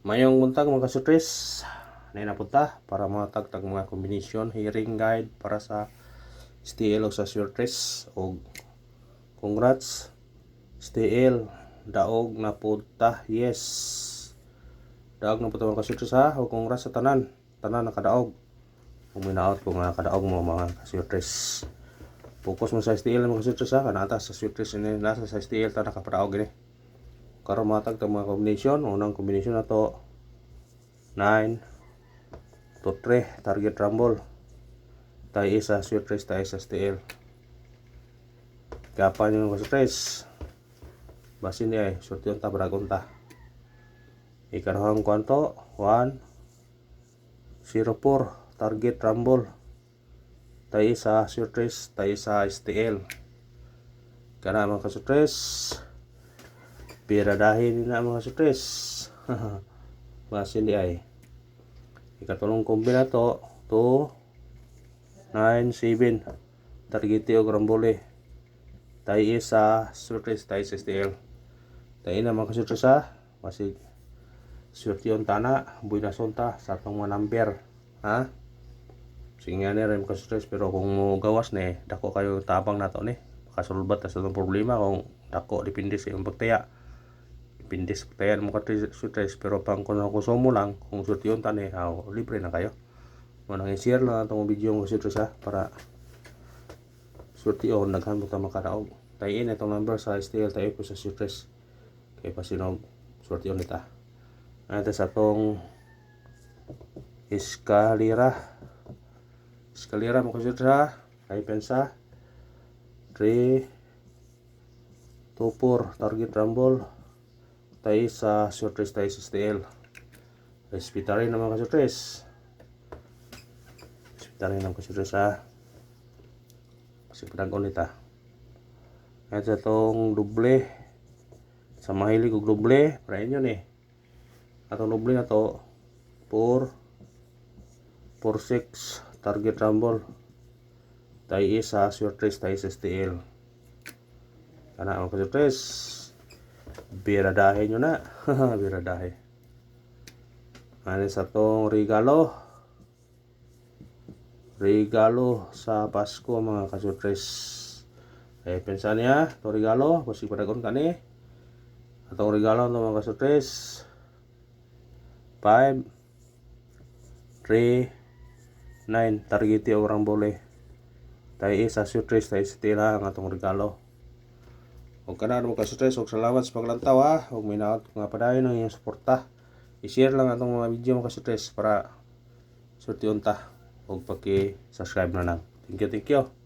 Mayong buntag mga kasutres, na napunta para mga tagtag mga kombinasyon, hearing guide para sa STL o sa surtres. O congrats, STL, daog na punta, yes. Daog na punta mga kasutres ha, o congrats sa tanan, nakadaog. Kung minaot kung nakadaog mo mga kasutres. Focus mo sa STL mga kasutres ha, kanata sa surtres ini, nasa sa STL ta nakapadaog ini. Karon matag ta mga kombinasyon, unang kombinasyon na to 9 to 3 target rumble. Tayo isa surtres, tayo sa STL. Kapan yung surtres. Basin niya sorti ta baragon ta. Ikarahang kwanto 1 04 target rumble. Tayo sa surtres, tayo sa STL. Kana mga surtres. Piradahin na mga surtres. Basin di ay ikatulong kombina to 2 9 7 targeti og rambole tayo sa surtres, tayo sa STL. Tayo na mga surtres ha, masig surtion tana buinason ta sa atong mga number ha. Singa ni rin mga surtres, pero kung mo gawas ni dako kayo tabang nato ni makasulbat ta sa itong problema. Kung dako depende sa iyong pagtaya, pindis tayan mo ka surtres, pero pang konsumo lang kung surtiyon tani libre na kayo. Manang i-share lang itong video mo surtres ha, para surtiyon naghan mo ta makadaog. Tayin itong number sa STL, tayo po sa surtres kay pasinog surtiyon nita. Ito sa itong eskalera mo ka surtres ha, tayo pensa 3 to 4 target rumble. Tayo sa surtres, tayo sa STL. Respetarin naman ka surtres. Respetarin naman ka surtres ha. Kasi padagon nita. At itong doble. Sa mahilig og doble, para inyo ni. Atong doble na to 4 6 target rumble. Tayo sa surtres, tayo sa STL. Kana ang ka surtres. Biradahe nyo na. Biradahe. Ano sa tong regalo sa Pasko mga kasutres. Pensa niya itong regalo basi padagon kani. Atong regalo ng mga kasutres 5 3 9 targeti og rambole. Tayo sa surtres, tayo sa tila ang atong regalo. Huwag ka na mga kasutres, huwag salamat sa paglantaw ha. Huwag may naot nga padayon ng iyong suporta. I-share lang atong mga video mga kasutres para surtiyon ta. Huwag paki-subscribe na lang. Thank you.